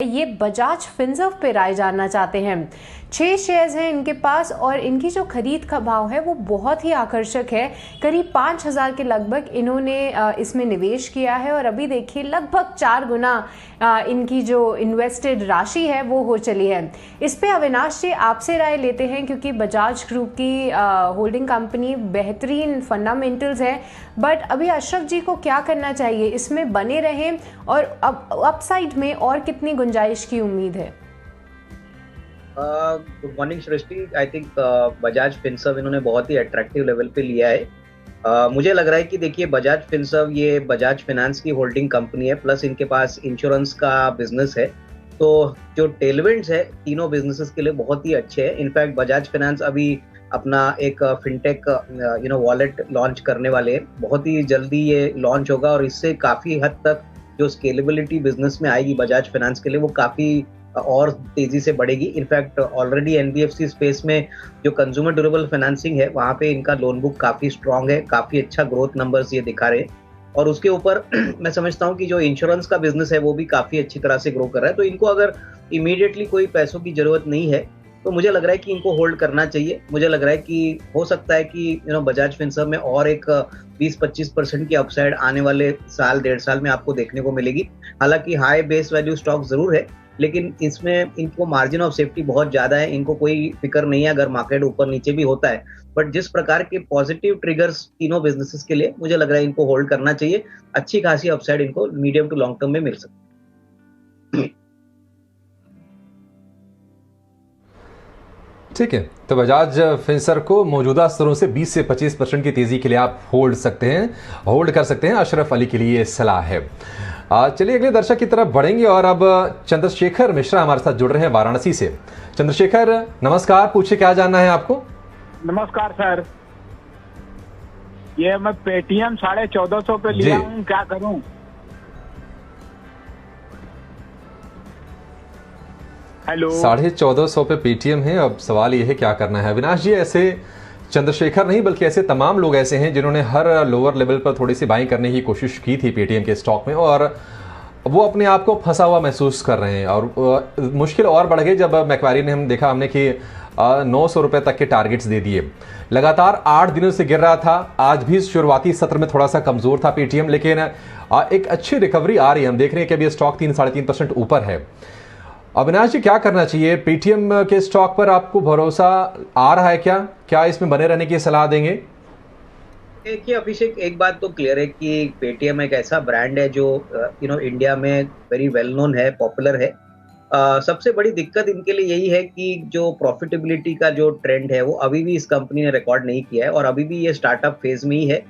ये बजाज फिनसर्व पे राय जानना चाहते हैं। 6 शेयर्स हैं इनके पास और इनकी जो खरीद का भाव है वो बहुत ही आकर्षक है। करीब 5,000 के लगभग इन्होंने इसमें निवेश किया है और अभी देखिए लगभग 4 गुना इनकी जो इन्वेस्टेड राशि है वो हो चली है। इस पे अविनाश जी आपसे राय लेते हैं, क्योंकि बजाज ग्रुप की होल्डिंग कंपनी बेहतरीन फंडामेंटल्स है, बट अभी अशरफ जी को क्या करना चाहिए? इसमें बने रहें और अपसाइड में और कितनी गुंजाइश की उम्मीद है? Good morning Srishti. I think Bajaj Finserv इन्होंने बहुत ही अट्रैक्टिव लेवल पे लिया है। मुझे लग रहा है कि देखिए बजाज फिनसर्व ये बजाज फाइनेंस की होल्डिंग कंपनी है, प्लस इनके पास इंश्योरेंस का बिजनेस है। तो जो टेलविंड्स है तीनों बिजनेसेस के लिए बहुत ही अच्छे हैं। इनफैक्ट बजाज फाइनेंस अभी अपना एक फिनटेक वॉलेट लॉन्च करने वाले हैं। बहुत ही जल्दी ये लॉन्च होगा और इससे काफ़ी हद तक जो स्केलेबिलिटी बिजनेस में आएगी बजाज फाइनेंस के लिए वो काफ़ी और तेजी से बढ़ेगी। इनफैक्ट ऑलरेडी एनबीएफसी स्पेस में जो कंज्यूमर ड्यूरेबल फाइनेंसिंग है वहाँ पे इनका लोन बुक काफ़ी स्ट्रांग है, काफ़ी अच्छा ग्रोथ नंबर्स ये दिखा रहे हैं। और उसके ऊपर मैं समझता हूँ कि जो इंश्योरेंस का बिजनेस है वो भी काफ़ी अच्छी तरह से ग्रो कर रहा है। तो इनको अगर इमीडिएटली कोई पैसों की जरूरत नहीं है तो मुझे लग रहा है कि इनको होल्ड करना चाहिए। मुझे लग रहा है कि हो सकता है कि बजाज फिनसर्व में और एक 20-25% की अपसाइड आने वाले साल 1.5 साल में आपको देखने को मिलेगी। हालांकि हाई बेस वैल्यू स्टॉक जरूर है, लेकिन इसमें इनको मार्जिन ऑफ सेफ्टी बहुत ज्यादा है। इनको कोई फिक्र नहीं है अगर मार्केट ऊपर नीचे भी होता है, बट जिस प्रकार के पॉजिटिव ट्रिगर्स तीनों बिजनेसेस के लिए मुझे लग रहा है इनको होल्ड करना चाहिए। अच्छी खासी अपसाइड इनको मीडियम टू लॉन्ग टर्म में मिल सकती है। ठीक है, तो बजाज फिनसर्व को मौजूदा स्तरों से 20 से 25% की तेजी के लिए आप होल्ड कर सकते हैं। अशरफ अली के लिए सलाह है। चलिए अगले दर्शक की तरफ बढ़ेंगे और अब चंद्रशेखर मिश्रा हमारे साथ जुड़ रहे हैं वाराणसी से। चंद्रशेखर नमस्कार, पूछिए क्या जानना है आपको? नमस्कार सर, ये मैं पेटीएम 1450 पे लिया हूँ, क्या करूँ? हेलो, 1450 पे पेटीएम है। अब सवाल ये है क्या करना है? अविनाश जी, ऐसे चंद्रशेखर नहीं बल्कि ऐसे तमाम लोग ऐसे हैं जिन्होंने हर लोअर लेवल पर थोड़ी सी बाइंग करने की कोशिश की थी पेटीएम के स्टॉक में और वो अपने आप को फंसा हुआ महसूस कर रहे हैं। और मुश्किल और बढ़ गई जब मैक्वारी ने हमने कि 900 रुपये तक के टारगेट्स दे दिए। लगातार 8 दिनों से गिर रहा था। आज भी शुरुआती सत्र में थोड़ा सा कमजोर था पेटीएम, लेकिन एक अच्छी रिकवरी आ रही है। हम देख रहे हैं कि अभी स्टॉक 3-3.5% ऊपर है। अविनाश जी, क्या करना चाहिए? पेटीएम के स्टॉक पर आपको भरोसा आ रहा है क्या इसमें बने रहने की सलाह देंगे? देखिए अभिषेक, एक बात तो क्लियर है कि पेटीएम एक ऐसा ब्रांड है जो इंडिया में वेरी वेल नोन है, पॉपुलर है। सबसे बड़ी दिक्कत इनके लिए यही है कि जो प्रॉफिटेबिलिटी का जो ट्रेंड है वो अभी भी इस कंपनी ने रिकॉर्ड नहीं किया है और अभी भी ये स्टार्टअप फेज में ही है।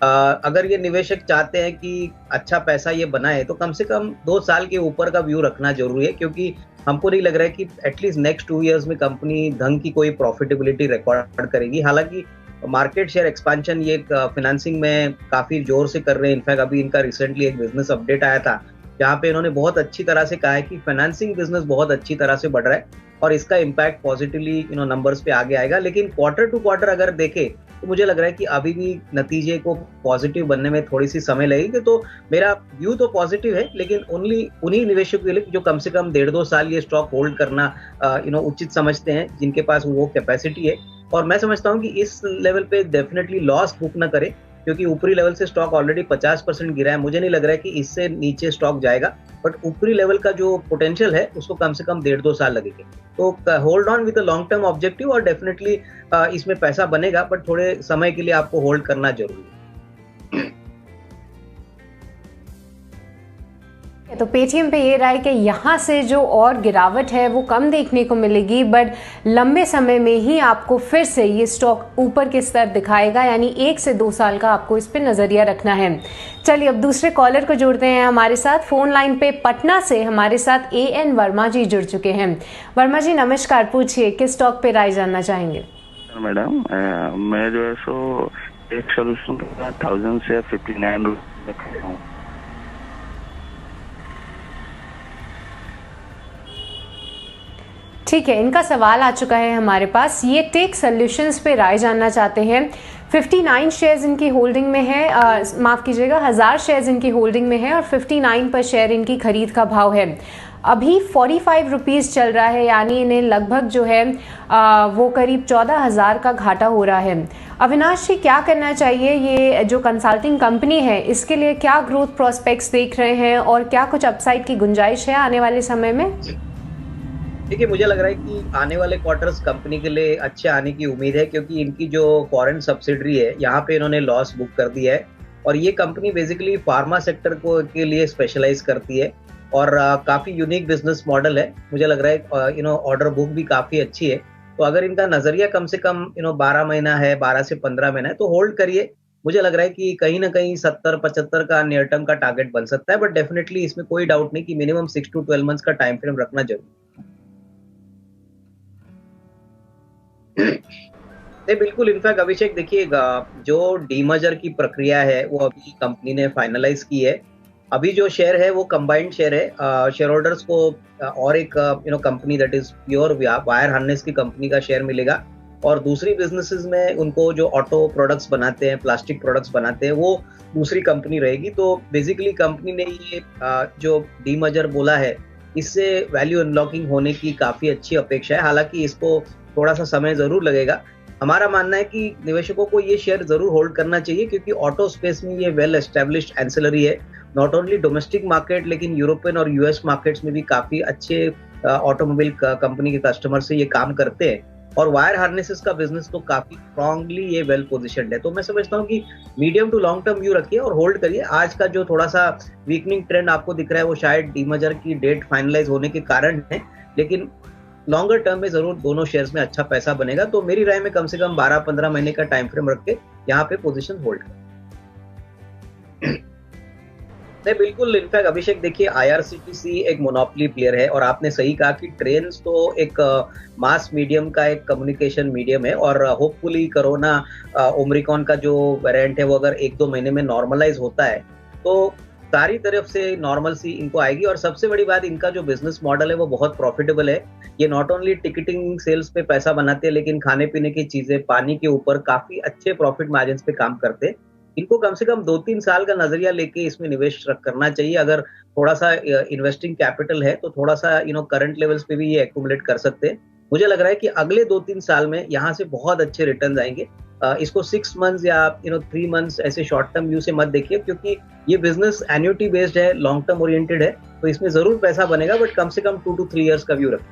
अगर ये निवेशक चाहते हैं कि अच्छा पैसा ये बनाए तो कम से कम 2 साल के ऊपर का व्यू रखना जरूरी है, क्योंकि हमको नहीं लग रहा है कि एटलीस्ट नेक्स्ट 2 इयर्स में कंपनी ढंग की कोई प्रॉफिटेबिलिटी रिकॉर्ड करेगी। हालांकि मार्केट शेयर एक्सपेंशन ये फाइनेंसिंग में काफी जोर से कर रहे हैं। इनफैक्ट अभी इनका रिसेंटली एक बिजनेस अपडेट आया था जहाँ पे इन्होंने बहुत अच्छी तरह से कहा है कि फाइनेंसिंग बिजनेस बहुत अच्छी तरह से बढ़ रहा है और इसका इम्पैक्ट पॉजिटिवली नंबर्स पे आगे आएगा। लेकिन क्वार्टर टू क्वार्टर अगर देखें तो मुझे लग रहा है कि अभी भी नतीजे को पॉजिटिव बनने में थोड़ी सी समय लगेगी। तो मेरा व्यू तो पॉजिटिव है, लेकिन ओनली उन्हीं निवेशकों के लिए जो कम से कम 1.5-2 साल ये स्टॉक होल्ड करना उचित समझते हैं, जिनके पास वो कैपेसिटी है। और मैं समझता हूँ कि इस लेवल पे डेफिनेटली लॉस बुक ना करें, क्योंकि ऊपरी लेवल से स्टॉक ऑलरेडी 50% गिरा है। मुझे नहीं लग रहा है कि इससे नीचे स्टॉक जाएगा, बट ऊपरी लेवल का जो पोटेंशियल है उसको कम से कम 1.5-2 साल लगेंगे। तो hold on with a long term objective और डेफिनेटली इसमें पैसा बनेगा, बट थोड़े समय के लिए आपको होल्ड करना जरूरी है। तो पेटीएम पे ये राय कि यहाँ से जो और गिरावट है वो कम देखने को मिलेगी, बट लंबे समय में ही आपको फिर से ये स्टॉक ऊपर के स्तर दिखाएगा, यानी 1 से 2 साल का आपको इस पे नजरिया रखना है। चलिए अब दूसरे कॉलर को जोड़ते हैं हमारे साथ। फोन लाइन पे पटना से हमारे साथ AN वर्मा जी जुड़ चुके हैं। वर्मा जी नमस्कार, पूछिए किस स्टॉक पे राय जानना चाहेंगे? मैडम, मैं जो है सो एक सोल्यूशन 1000 से 59 रुपये हूँ। ठीक है, इनका सवाल आ चुका है हमारे पास। ये टेक सॉल्यूशंस पे राय जानना चाहते हैं। 59 शेयर्स इनकी होल्डिंग में है, माफ़ कीजिएगा 1000 शेयर्स इनकी होल्डिंग में है और 59 पर शेयर इनकी खरीद का भाव है। अभी 45 रुपीज़ चल रहा है, यानी इन्हें लगभग जो है वो करीब 14,000 का घाटा हो रहा है। अविनाश जी, क्या करना चाहिए? ये जो कंसल्टिंग कंपनी है इसके लिए क्या ग्रोथ प्रोस्पेक्ट्स देख रहे हैं और क्या कुछ अपसाइड की गुंजाइश है आने वाले समय में? देखिए, मुझे लग रहा है कि आने वाले क्वार्टर्स कंपनी के लिए अच्छे आने की उम्मीद है, क्योंकि इनकी जो फॉरेन सब्सिडरी है यहाँ पे इन्होंने लॉस बुक कर दिया है। और ये कंपनी बेसिकली फार्मा सेक्टर को के लिए स्पेशलाइज करती है और काफी यूनिक बिजनेस मॉडल है। मुझे लग रहा है ऑर्डर बुक भी काफी अच्छी है। तो अगर इनका नजरिया कम से कम 12 महीना है, 12 से 15 महीना है, तो होल्ड करिए। मुझे लग रहा है कि कहीं ना कहीं 70-75 का नियर टर्म का टारगेट बन सकता है, बट डेफिनेटली इसमें कोई डाउट नहीं कि मिनिमम 6 to 12 मंथ्स का टाइम फ्रेम रखना जरूरी नहीं, बिल्कुल। इनफैक्ट अभिषेक, देखिएगा, जो डीमर्जर की प्रक्रिया है वो अभी कंपनी ने फाइनलाइज की है। अभी जो शेयर है वो कंबाइंड शेयर है। शेयर होल्डर्स को और एक company that is pure wire harness की कंपनी का शेयर मिलेगा, और दूसरी बिजनेसेस में उनको जो ऑटो प्रोडक्ट्स बनाते हैं, प्लास्टिक प्रोडक्ट्स बनाते हैं, वो दूसरी कंपनी रहेगी। तो बेसिकली कंपनी ने ये जो डीमर्जर बोला है, इससे वैल्यू अनलॉकिंग होने की काफी अच्छी अपेक्षा है। हालांकि इसको थोड़ा सा समय जरूर लगेगा। हमारा मानना है कि निवेशकों को ये शेयर जरूर होल्ड करना चाहिए, क्योंकि ऑटो स्पेस में ये वेल एस्टेब्लिश्ड एंसिलरी है। नॉट ओनली डोमेस्टिक मार्केट, लेकिन यूरोपियन और यूएस मार्केट्स में भी काफी अच्छे ऑटोमोबाइल कंपनी के कस्टमर से ये काम करते हैं। और वायर हार्नेसेस का बिजनेस तो काफी स्ट्रांगली ये वेल पोजिशन्ड है। तो मैं समझता हूँ कि medium to long term view रखिए और होल्ड करिए। आज का जो थोड़ा सा वीकनिंग ट्रेंड आपको दिख रहा है वो शायद डीमर्जर की डेट फाइनलाइज होने के कारण है, लेकिन लॉन्गर टर्म में जरूर दोनों शेयर्स में अच्छा पैसा बनेगा। तो मेरी राय में कम से कम 12-15 महीने का टाइम फ्रेम रख के यहाँ पे पोजीशन होल्ड करें। नहीं, बिल्कुल। इनफैक्ट अभिषेक, देखिए, आईआरसीटीसी एक मोनोपोली प्लेयर है, और आपने सही कहा कि ट्रेन तो एक मास मीडियम का एक कम्युनिकेशन मीडियम है, और होपफुली कोरोना ओमिक्रॉन का जो वेरिएंट है वो अगर 1-2 महीने में नॉर्मलाइज होता है तो सारी तरफ से नॉर्मल सी इनको आएगी। और सबसे बड़ी बात, इनका जो बिजनेस मॉडल है वो बहुत प्रॉफिटेबल है। ये नॉट ओनली टिकटिंग सेल्स पे पैसा बनाते हैं, लेकिन खाने पीने की चीजें, पानी के ऊपर काफी अच्छे प्रॉफिट मार्जिन पे काम करते हैं। इनको कम से कम 2-3 साल का नजरिया लेके इसमें निवेश करना चाहिए। अगर थोड़ा सा इन्वेस्टिंग कैपिटल है तो थोड़ा सा करंट लेवल्स पे भी ये एक्यूमुलेट कर सकते हैं। मुझे लग रहा है कि अगले 2-3 साल में यहाँ से बहुत अच्छे रिटर्न आएंगे। इसको 6 मंथ्स या 3 मंथ्स ऐसे शॉर्ट टर्म व्यू से मत देखिए, क्योंकि ये बिजनेस एन्युटी बेस्ड है, लॉन्ग टर्म ओरिएंटेड है, तो इसमें जरूर पैसा बनेगा, बट कम से कम 2 to 3 इयर्स का व्यू रखें।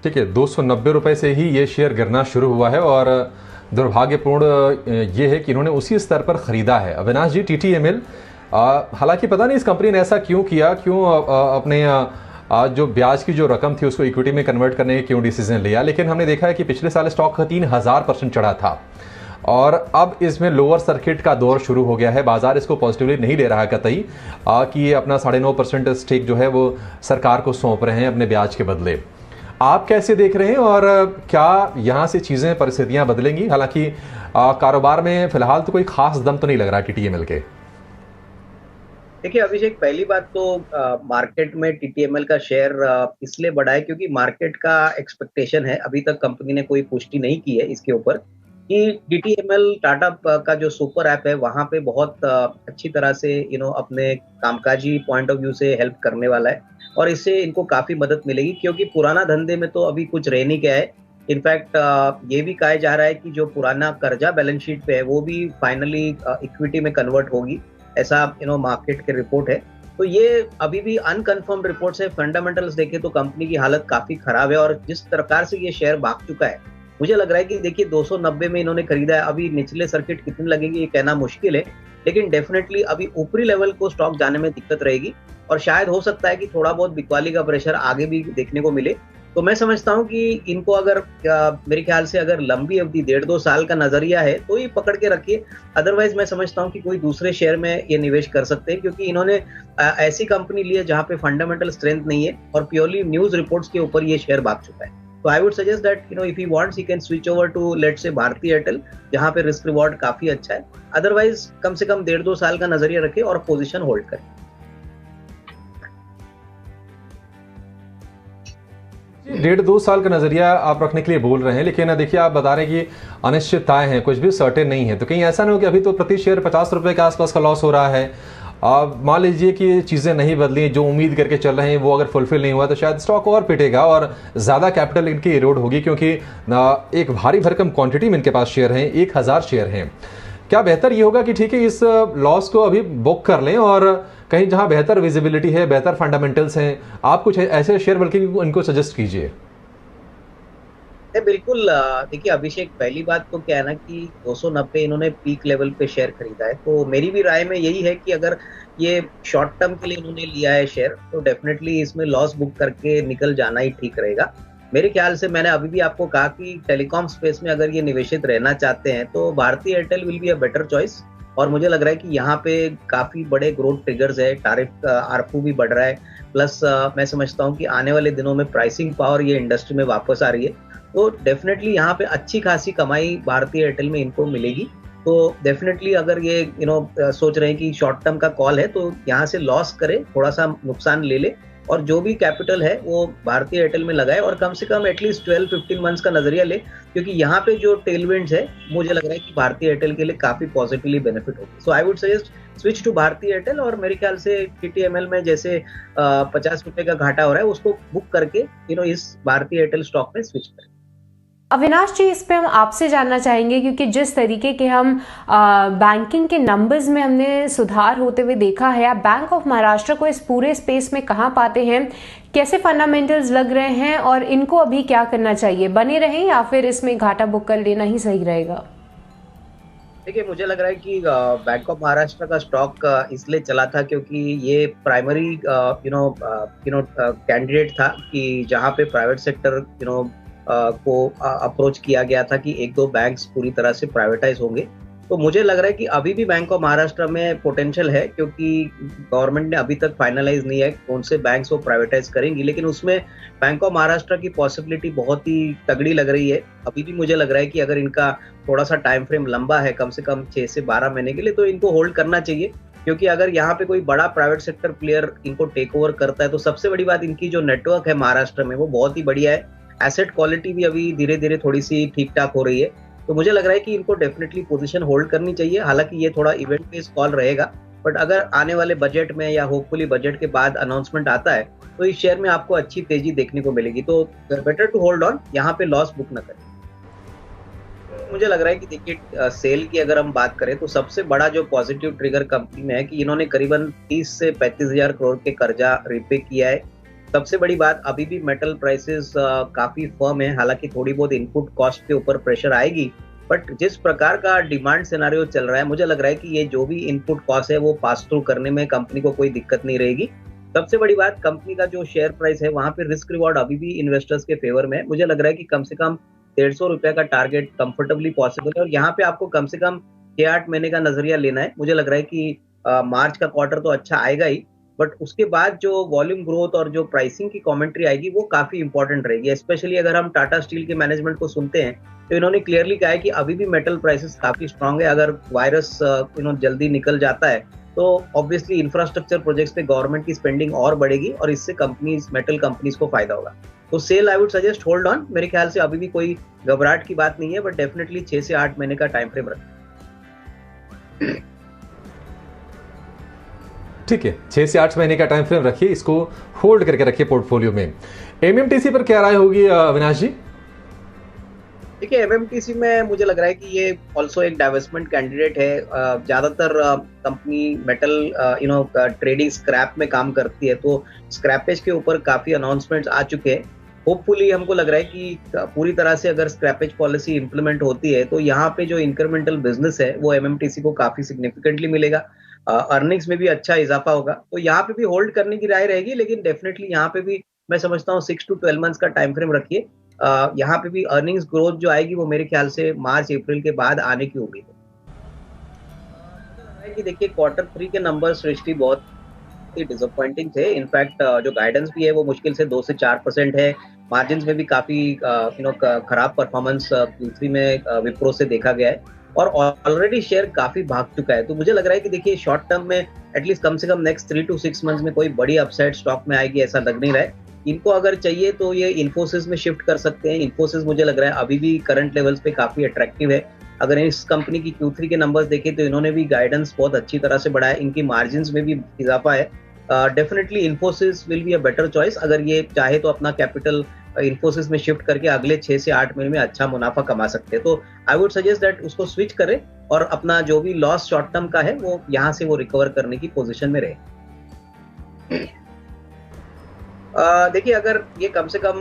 ठीक है, 290 रुपए से ही ये शेयर गिरना शुरू हुआ है, और दुर्भाग्यपूर्ण ये है कि इन्होंने उसी स्तर पर खरीदा है। अविनाश जी, TTML, हालांकि पता नहीं इस कंपनी ने ऐसा क्यों किया, क्यों अपने जो ब्याज की जो रकम थी उसको इक्विटी में कन्वर्ट करने के क्यों डिसीजन लिया, लेकिन हमने देखा है कि पिछले साल स्टॉक 3000% चढ़ा था, और अब इसमें लोअर सर्किट का दौर शुरू हो गया है। बाजार इसको पॉजिटिवली नहीं ले रहा है कतई कि ये अपना 9.5% स्टेक जो है वो सरकार को सौंप रहे हैं अपने ब्याज के बदले। आप कैसे देख रहे हैं, और क्या यहाँ से चीज़ें, परिस्थितियाँ बदलेंगी? हालांकि कारोबार में फिलहाल तो कोई खास दम तो नहीं लग रहा TTML के। देखिए अभिषेक, पहली बात तो मार्केट में TTML का शेयर इसलिए बढ़ा है क्योंकि मार्केट का एक्सपेक्टेशन है, अभी तक कंपनी ने कोई पुष्टि नहीं की है इसके ऊपर, कि TTML टाटा का जो सुपर ऐप है वहां पे बहुत अच्छी तरह से अपने कामकाजी पॉइंट ऑफ व्यू से हेल्प करने वाला है, और इससे इनको काफी मदद मिलेगी, क्योंकि पुराना धंधे में तो अभी कुछ रह नहीं गया है। इनफैक्ट ये भी कहा जा रहा है कि जो पुराना कर्जा बैलेंस शीट पे है वो भी फाइनली इक्विटी में कन्वर्ट होगी, ऐसा मार्केट के रिपोर्ट है। तो ये अभी भी अनकन्फर्म्ड रिपोर्ट्स है। फंडामेंटल्स देखे तो कंपनी की हालत काफी खराब है, और जिस प्रकार से ये शेयर भाग चुका है, मुझे लग रहा है कि देखिए 290 में इन्होंने खरीदा है, अभी निचले सर्किट कितने लगेगी ये कहना मुश्किल है, लेकिन डेफिनेटली अभी ऊपरी लेवल को स्टॉक जाने में दिक्कत रहेगी, और शायद हो सकता है कि थोड़ा बहुत बिकवाली का प्रेशर आगे भी देखने को मिले। तो मैं समझता हूं कि इनको अगर मेरे ख्याल से अगर लंबी अवधि 1.5-2 साल का नजरिया है तो ये पकड़ के रखिए। अदरवाइज मैं समझता हूं कि कोई दूसरे शेयर में ये निवेश कर सकते हैं, क्योंकि इन्होंने ऐसी कंपनी ली है जहां पे फंडामेंटल स्ट्रेंथ नहीं है और प्योरली न्यूज रिपोर्ट्स के ऊपर ये शेयर भाग चुका है। तो I would suggest that if he wants he can switch over to let's say Bharti Airtel, जहां पे रिस्क रिवॉर्ड काफी अच्छा है। अदरवाइज कम से कम 1.5-2 साल का नजरिया रखें और पोजीशन होल्ड करें। 1.5-2 साल का नजरिया आप रखने के लिए बोल रहे हैं, लेकिन देखिए आप बता रहे हैं कि अनिश्चितताएं हैं, कुछ भी सर्टेन नहीं है, तो कहीं ऐसा नहीं हो कि अभी तो प्रति शेयर 50 रुपए के आसपास का लॉस हो रहा है, मान लीजिए कि चीज़ें नहीं बदली, जो उम्मीद करके चल रहे हैं वो अगर फुलफिल नहीं हुआ तो शायद स्टॉक और पिटेगा और ज़्यादा कैपिटल इनकी इरोड होगी, क्योंकि एक भारी भरकम क्वांटिटी में इनके पास शेयर हैं, 1000 शेयर हैं। क्या बेहतर ये होगा कि ठीक है इस लॉस को अभी बुक कर लें और कहीं जहां बेहतर विजिबिलिटी है, बेहतर फंडामेंटल्स हैं, आप कुछ ऐसे शेयर बल्कि इनको सजेस्ट कीजिए? बिल्कुल। देखिए अभिषेक, पहली बात तो क्या है ना कि 290 इन्होंने पीक लेवल पे शेयर खरीदा है, तो मेरी भी राय में यही है कि अगर ये शॉर्ट टर्म के लिए इन्होंने लिया है शेयर तो डेफिनेटली इसमें लॉस बुक करके निकल जाना ही ठीक रहेगा। मेरे ख्याल से मैंने अभी भी आपको कहा कि टेलीकॉम स्पेस में अगर ये निवेशित रहना चाहते हैं तो Bharti Airtel will be a better choice. और मुझे लग रहा है कि यहाँ पे काफी बड़े ग्रोथ ट्रिगर्स है, टैरिफ आरपू भी बढ़ रहा है, प्लस मैं समझता हूँ कि आने वाले दिनों में प्राइसिंग पावर ये इंडस्ट्री में वापस आ रही है, तो डेफिनेटली यहाँ पे अच्छी खासी कमाई भारतीय एयरटेल में इनको मिलेगी। तो डेफिनेटली अगर ये सोच रहे हैं कि शॉर्ट टर्म का कॉल है तो यहाँ से लॉस करे, थोड़ा सा नुकसान ले ले और जो भी कैपिटल है वो भारतीय एयरटेल में लगाए और कम से कम एटलीस्ट 12-15 मंथ्स का नजरिया ले, क्योंकि यहाँ पे जो टेलविंड्स है मुझे लग रहा है कि भारतीय एयरटेल के लिए काफी पॉजिटिवली बेनिफिट होगी। So I would suggest switch to भारतीय एयरटेल और मेरे ख्याल से TTML में जैसे 50 रुपए का घाटा हो रहा है उसको बुक करके इस भारतीय एयरटेल स्टॉक में स्विच करें। अविनाश जी, इस पे हम आपसे जानना चाहेंगे क्योंकि जिस तरीके के हम बैंकिंग के नंबर्स में हमने सुधार होते हुए देखा है, आप बैंक ऑफ महाराष्ट्र को इस पूरे स्पेस में कहाँ पाते हैं, कैसे फंडामेंटल्स लग रहे हैं और इनको अभी क्या करना चाहिए, बने रहें या फिर इसमें घाटा बुक कर लेना ही सही रहेगा? देखिए मुझे लग रहा है कि बैंक ऑफ महाराष्ट्र का स्टॉक इसलिए चला था क्योंकि ये प्राइमरी कैंडिडेट था कि जहाँ पे प्राइवेट सेक्टर को अप्रोच किया गया था कि एक दो बैंक्स पूरी तरह से प्राइवेटाइज होंगे। तो मुझे लग रहा है कि अभी भी बैंक ऑफ महाराष्ट्र में पोटेंशियल है, क्योंकि गवर्नमेंट ने अभी तक फाइनलाइज नहीं है कौन से बैंक्स वो प्राइवेटाइज करेंगी, लेकिन उसमें बैंक ऑफ महाराष्ट्र की पॉसिबिलिटी बहुत ही तगड़ी लग रही है। अभी भी मुझे लग रहा है कि अगर इनका थोड़ा सा टाइम फ्रेम लंबा है, कम से कम 6 से 12 महीने के लिए, तो इनको होल्ड करना चाहिए, क्योंकि अगर यहाँ पे कोई बड़ा प्राइवेट सेक्टर प्लेयर इनको टेक ओवर करता है तो सबसे बड़ी बात इनकी जो नेटवर्क है महाराष्ट्र में वो बहुत ही बढ़िया है। एसेट क्वालिटी भी अभी धीरे धीरे थोड़ी सी ठीक ठाक हो रही है, तो मुझे लग रहा है कि इनको डेफिनेटली पोजीशन होल्ड करनी चाहिए। हालांकि ये थोड़ा इवेंट बेस्ड कॉल रहेगा, बट अगर आने वाले बजट में या होपफुली बजट के बाद अनाउंसमेंट आता है तो इस शेयर में आपको अच्छी तेजी देखने को मिलेगी। तो बेटर टू होल्ड ऑन, यहाँ पे लॉस बुक ना करें। मुझे लग रहा है कि देखिए सेल की अगर हम बात करें तो सबसे बड़ा जो पॉजिटिव ट्रिगर कंपनी में है कि इन्होंने करीबन 30 से 35 हजार करोड़ के कर्जा रिपे किया है। सबसे बड़ी बात, अभी भी मेटल प्राइसेस काफी फर्म है, हालांकि थोड़ी बहुत इनपुट कॉस्ट के ऊपर प्रेशर आएगी, बट जिस प्रकार का डिमांड सिनेरियो चल रहा है मुझे लग रहा है कि ये जो भी इनपुट कॉस्ट है वो पास थ्रू करने में कंपनी को कोई दिक्कत नहीं रहेगी। सबसे बड़ी बात, कंपनी का जो शेयर प्राइस है वहां पे रिस्क रिवॉर्ड अभी भी इन्वेस्टर्स के फेवर में है। मुझे लग रहा है कि कम से कम 150 रुपए का टारगेट कंफर्टेबली पॉसिबल है और यहाँ पे आपको कम से कम 6-8 महीने का नजरिया लेना है। मुझे लग रहा है कि मार्च का क्वार्टर तो अच्छा आएगा ही, बट उसके बाद जो वॉल्यूम ग्रोथ और जो प्राइसिंग की कमेंट्री आएगी वो काफी इंपॉर्टेंट रहेगी। स्पेशली अगर हम टाटा स्टील के मैनेजमेंट को सुनते हैं तो इन्होंने क्लियरली कहा है कि अभी भी मेटल प्राइसेस काफी स्ट्रांग है। अगर वायरस जल्दी निकल जाता है तो ऑब्वियसली इंफ्रास्ट्रक्चर प्रोजेक्ट्स पे गवर्नमेंट की स्पेंडिंग और बढ़ेगी और इससे कंपनीज, मेटल कंपनीज को फायदा होगा। तो sell I would suggest hold on. मेरे ख्याल से अभी भी कोई घबराहट की बात नहीं है, बट डेफिनेटली 6 से 8 महीने का टाइम फ्रेम रखें। ठीक है, 6 से 8 महीने का टाइम फ्रेम रखिए, इसको होल्ड करके रखिए पोर्टफोलियो में। एमएमटीसी पर क्या राय होगी अविनाश जी? देखिए एमएमटीसी में मुझे लग रहा है कि ये ऑल्सो एक डाइवर्समेंट कैंडिडेट है। ज्यादातर कंपनी मेटल ट्रेडिंग स्क्रैप में काम करती है, तो स्क्रैपेज के ऊपर काफी अनाउंसमेंट्स आ चुके हैं। होपफुली हमको लग रहा है कि पूरी तरह से अगर स्क्रैपेज पॉलिसी इंप्लीमेंट होती है तो यहाँ पे जो इंक्रीमेंटल बिजनेस है वो एमएमटीसी को काफी सिग्निफिकेंटली मिलेगा, अर्निंग्स में भी अच्छा इजाफा होगा। तो यहाँ पे भी होल्ड करने की राय रहेगी, लेकिन डेफिनेटली यहाँ पे भी मैं समझता हूँ 6 to 12 मंथ्स का टाइम फ्रेम रखिए। यहाँ पे भी अर्निंग्स ग्रोथ जो आएगी वो मेरे ख्याल से मार्च अप्रैल के बाद आने की उम्मीद है। कि देखिए Q3 के नंबर्स सृष्टि बहुत ही डिसअपॉइंटिंग थे। इनफैक्ट जो गाइडेंस भी है वो मुश्किल से 2 से 4% है। मार्जिन में भी काफी खराब परफॉर्मेंस Q3 में विप्रो से देखा गया है और ऑलरेडी शेयर काफी भाग चुका है। तो मुझे लग रहा है कि देखिए शॉर्ट टर्म में एटलीस्ट कम से कम नेक्स्ट 3 to 6 मंथ्स में कोई बड़ी अपसाइड स्टॉक में आएगी ऐसा लग नहीं रहा है। इनको अगर चाहिए तो ये इन्फोसिस में शिफ्ट कर सकते हैं। इन्फोसिस मुझे लग रहा है अभी भी करंट लेवल्स पे काफी अट्रैक्टिव है। अगर इस कंपनी की Q3 के नंबर्स देखें तो इन्होंने भी गाइडेंस बहुत अच्छी तरह से बढ़ाया, इनकी मार्जिन में भी इजाफा है। Definitely Infosys will be a better choice, अगर ये चाहे तो अपना कैपिटल इन्फोसिस में शिफ्ट करके अगले 6 से 8 महीने में अच्छा मुनाफा कमा सकते हैं। तो आई वुड सजेस्ट दैट उसको स्विच करें और अपना जो भी लॉस शॉर्ट टर्म का है वो यहाँ से वो रिकवर करने की पोजीशन में रहे। देखिए, अगर ये कम से कम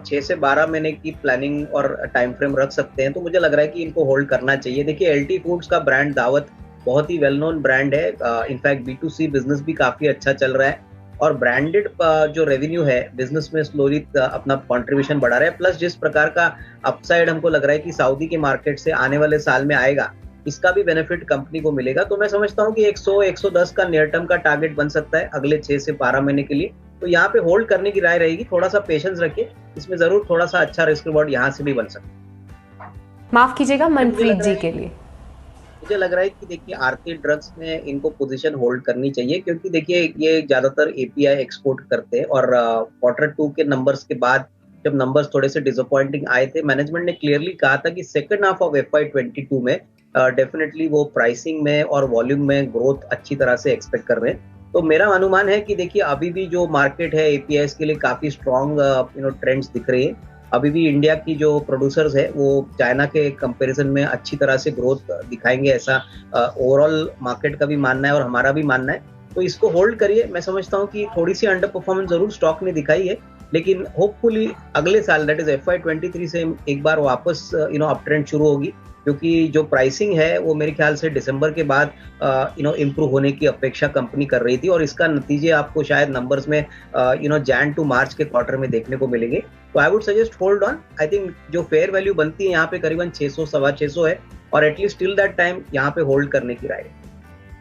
6 से 12 महीने की प्लानिंग और टाइम फ्रेम रख सकते हैं तो मुझे लग रहा है कि इनको होल्ड करना चाहिए। देखिए, एलटी फूड्स का ब्रांड दावत बहुत ही वेल नोन ब्रांड है, इनफैक्ट B2C बिजनेस भी काफी अच्छा चल रहा है और ब्रांडेड जो रेवेन्यू है बिजनेस में स्लोली अपना कंट्रीब्यूशन बढ़ा रहा है। प्लस जिस प्रकार का अपसाइड हमको लग रहा है कि सऊदी के मार्केट से आने वाले साल में आएगा, इसका भी बेनिफिट कंपनी को मिलेगा। तो मैं समझता हूँ कि 100-110 का नियर टर्म का टारगेट बन सकता है अगले 6 से 12 महीने के लिए। तो यहाँ पे होल्ड करने की राय रहेगी, थोड़ा सा पेशेंस रखिए, इसमें जरूर थोड़ा सा अच्छा रिस्क रिवॉर्ड यहाँ से भी बन सकता है। माफ कीजिएगा, मनप्रीत जी के लिए मुझे लग रहा है कि देखिए आरती ड्रग्स में इनको पोजीशन होल्ड करनी चाहिए, क्योंकि देखिए ये ज्यादातर एपीआई एक्सपोर्ट करते हैं और Q2 के नंबर्स के बाद जब नंबर्स थोड़े से डिसअपॉइंटिंग आए थे, मैनेजमेंट ने क्लियरली कहा था कि सेकंड हाफ ऑफ FY22 में डेफिनेटली वो प्राइसिंग में और वॉल्यूम में ग्रोथ अच्छी तरह से एक्सपेक्ट कर रहे हैं। तो मेरा अनुमान है कि देखिए अभी भी जो मार्केट है एपीआई के लिए काफी स्ट्रॉन्ग ट्रेंड्स दिख रहे हैं। अभी भी इंडिया की जो प्रोड्यूसर्स है वो चाइना के कंपैरिजन में अच्छी तरह से ग्रोथ दिखाएंगे, ऐसा ओवरऑल मार्केट का भी मानना है और हमारा भी मानना है। तो इसको होल्ड करिए। मैं समझता हूँ कि थोड़ी सी अंडर परफॉर्मेंस जरूर स्टॉक ने दिखाई है, लेकिन होपफुली अगले साल दैट इज FY23 से एक बार वापस अप ट्रेंड शुरू होगी, क्योंकि जो प्राइसिंग है वो मेरे ख्याल से दिसंबर के बाद इम्प्रूव होने की अपेक्षा कंपनी कर रही थी और इसका नतीजे आपको शायद नंबर्स में जैन टू मार्च के क्वार्टर में देखने को मिलेंगे। तो I would suggest hold on. I think जो फेयर वैल्यू बनती है यहाँ पे करीबन 600 सवा 600 है और एटलीस्ट टिल दैट टाइम यहाँ पे होल्ड करने की राय है।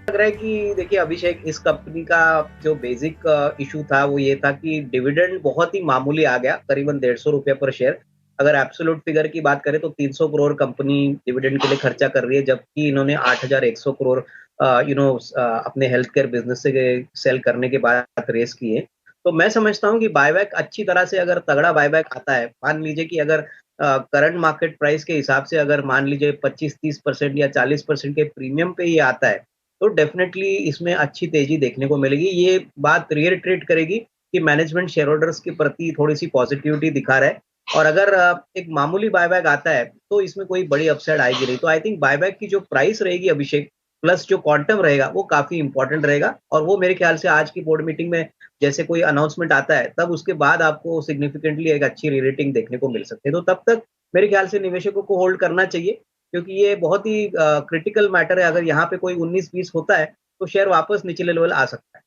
लग रहा है कि देखिए अभिषेक, इस कंपनी का जो बेसिक इशू था वो ये था कि डिविडेंड बहुत ही मामूली आ गया, करीबन 150 रुपये पर शेयर। अगर एब्सोल्यूट फिगर की बात करें तो 300 करोड़ कंपनी डिविडेंड के लिए खर्चा कर रही है, जबकि इन्होंने 8,100 करोड़ अपने हेल्थ केयर बिजनेस से सेल करने के बाद रेस किए। तो मैं समझता हूँ कि बायबैक अच्छी तरह से अगर तगड़ा बायबैक आता है, मान लीजिए कि अगर करंट मार्केट प्राइस के हिसाब से अगर मान लीजिए 25-30% या 40% के प्रीमियम पे ही आता है तो डेफिनेटली इसमें अच्छी तेजी देखने को मिलेगी। ये बात रियरेट्रेट करेगी कि मैनेजमेंट शेयर होल्डर्स के प्रति थोड़ी सी पॉजिटिविटी दिखा रहा है और अगर एक मामूली बायबैक आता है तो इसमें कोई बड़ी अपसाइड आएगी नहीं। तो आई थिंक बायबैक की जो प्राइस रहेगी अभिषेक, प्लस जो क्वांटम रहेगा वो काफी इंपॉर्टेंट रहेगा और वो मेरे ख्याल से आज की बोर्ड मीटिंग में जैसे कोई अनाउंसमेंट आता है तब उसके बाद आपको सिग्निफिकेंटली एक अच्छी रीरेटिंग देखने को मिल सकती है। तो तब तक मेरे ख्याल से निवेशकों को होल्ड करना चाहिए, क्योंकि ये बहुत ही क्रिटिकल मैटर है। अगर यहाँ पे कोई 19-20 होता है तो शेयर वापस निचले लेवल आ सकता है।